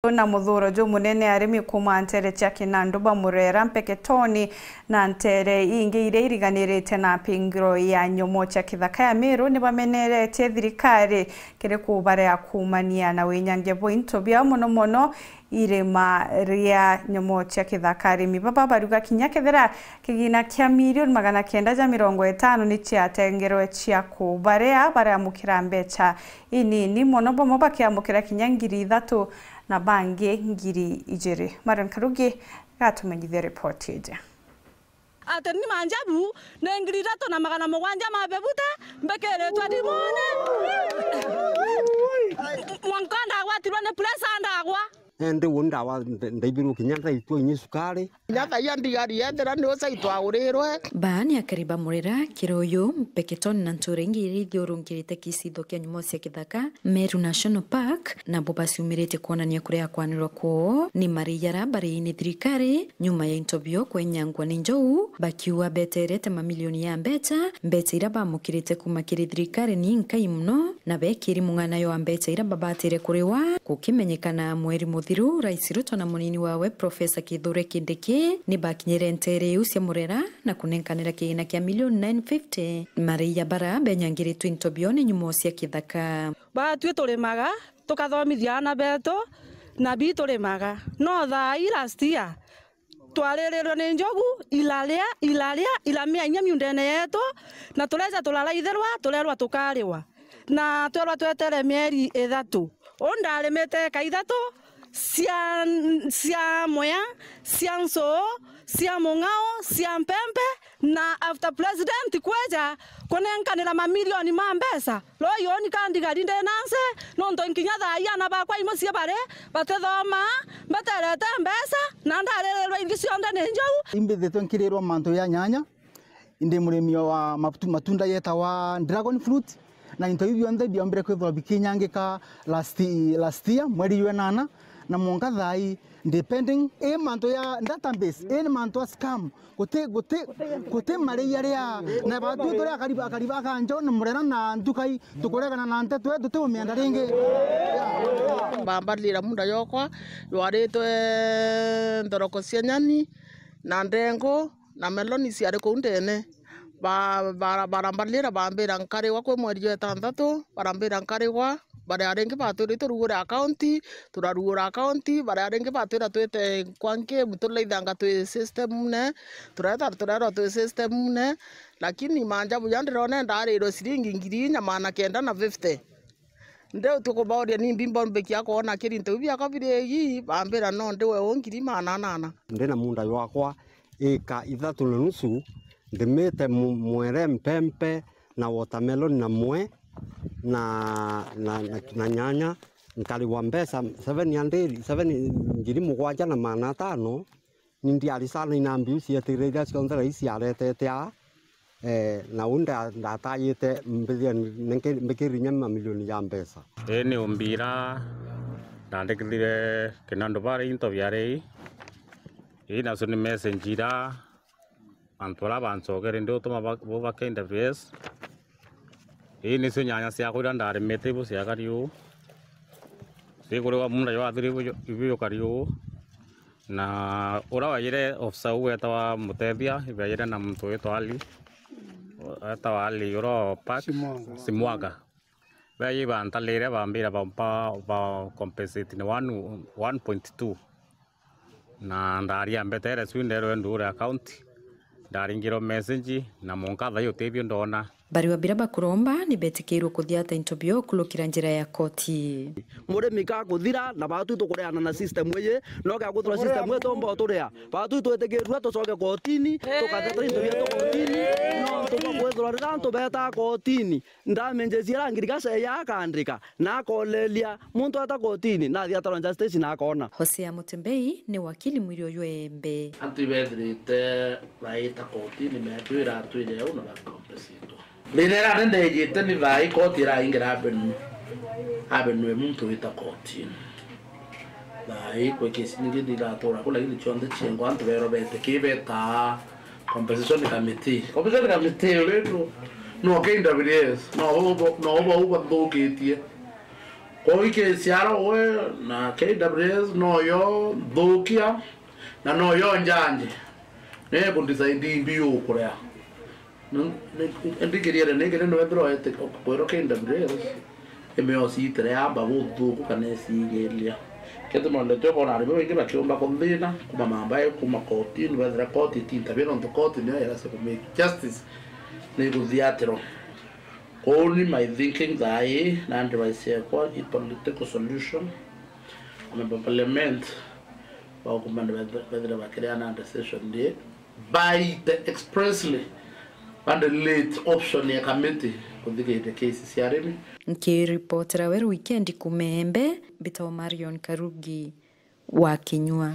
na muthuro jo munene arimi kuma ntere cia Kinandu Bamurera Mpeketoni na ntere ingi ire iriganirite na pingiro ya nyomo cia kithaka ya Meru ni bamenerete thirikari kire kubare ya kumania na winyange bointo bia mono irema ria nyomo cia kithaka arimi baba baruga kinya kethera kigina kia milioni 950 ni cia tengerwe cia kubarea bare mukira mbecha inini mono bomo bakiamukira kinya ngiri 3 na bangi ngiri ijere. Maran Karugi gatumenyithia report ije. Ateni manjabu na ngiri 3 na 700 mabebuta mbekere twadimone mwankanda gwatirwa ne presa ndagwa ende wonda wa ndaibiru kinyata itwa nyisukari nyata yandigari yendera ni osaitwa urirwe baani ya Kariba Murera Kiroyo Mpeketoni na Nturengi ithurungirite kisitho kia nyomo cia kithaka Meru National Park na bobasi umirite kuonania kuria kwanirwa kwao ni mariyara bari ni thirikari nyuma ya interview kwenyangwa ni njou bakiwa beterete mamilioni ya mbeca ira bamukirite kuma kiri thirikari ni nkai muno na bekiri mung'ana yo mbeca ira babatire kuriwa kukimenyekana mweri muthiru Rais Ruto na munini wawe Profesa Kithure Kindiki ni bakinyire ntere ucia Murera na kunenkanira kigina kia milioni 950 mariya bara benyangire twinto bione nyumo cia kithaka batwe tulemaga tukathomithia na beto na bitulemaga no tha ilastia twarererwo ni njogu ilamia nyamyundene yetu na tuleza tulalaitherwa tulerwa tukariwa na twerwa twetere mieri 3 ondalemete ka 3 cia moya cia nso cia mungao cia mpempe na after president kweja kunenkanira mamilioni ma mbesa lo yoni kandi garinde nanse no ndo nkinya thaya na bakwa imocie bare batethoma baterete mbesa na ndarererwa ingi cionde ni njau imbithitwe nkirirwa manto ya nyanya inde murimi wa matunda yeta wa dragon fruit na into hivyo nde biombere kwethwa bikinyangika last year mweri wenana na monga thai depending manto ya database manto scam kote maria ria na batu tore akariba kanjo na Murera na ndukai tukoregana na nteto tute umienda ringi bambalira munda yokwa ywaritwe ndoroko cia nyani na ndengo na meloni ciari ku ndene barambalira bambira nkariwa kwe mweri wa 6 barambira nkariwa bare arengi baturi turugura account turarugura account bare arengi baturi twete kwanke mutulaithanga twi system ne turarwa twi system ne lakini manja buyandirone ndariro siringi ngiri 950 ndeu tukubaoria ni mbimbo mbeki akona kirinto bia kabiregi bambira no ndewe ngiri 800 ndena munda wakwa eka 3.5 ndimete mwere mpempe na watermelon na mwe na nyanya nkali wa mbesa 7 ngiri mugwanja na 500 nindi alisana ina mbiu cia tirega cionthera isi aretete na unda ndatayite mbithia mbikirinya mamilioni ya mbesa ni umbira ndandikithire Kinandu bare into biare ina suni messengira antora bansogere ndo tuma bo bakenda vs ni cio nyanya cia kwira ndarimete ibu cia kariu siguriwa munda yo athiri ibu kariu na ura wayire ofisa weta wa mutethia ibayire na mtu wetu Ali atawali yoro pak simwaga bayi bantalire bambira ba compensate ni 1.2 na ndaria mbetere swindero ndure account ndaringiro message na monkatha yo tebio ndona bari wabira bakuromba ni betikirwo kuthiata interview kulukira njira ya koti murimi ka kuthira na batu tukureana na system ye no ga kuthura system ye tombo turea batu twetekirwa tucoke kotini tukatheta interview kotini no tukwethura ranto beta kotini ndamenje cia ngirikasa ya kandika na kolelia muntu ata kotini na thiatara justice na kona Hosea Mutembei ni wakili Mwirio Yembe antibedrite baita kotini metwira twire una ba compensito Linera nende jite ni vai koti ra ingira abenu muntu wita koti. Vai kwe kesi ni dira tora kula gidi chonde chengo antu vero bete kibeta compensation committee. Compensation committee leto no kenda vides no uba do ketie. Kwa wiki siaro we na KWS no yo dhukia na no yo njanje. Ne kundisaidi mbiu kurea. Ndikiria ne no ebro ete ko KWS. Emeosi trea babu kanesi gelia. Ketu mo leto ko na ribo ingi bakiomba kondina kuma mambaye kuma koti no vedra koti tinta vero on koti ne era se come justice ne gudiatero. Only my thinking that I and I say a political solution. I'm a parliament or command whether I can under session day by the expressly and the late option ya committee of the case CRM. Nkiripotera weru weekend kumembe Bita Marion Karugi wa Kinyua.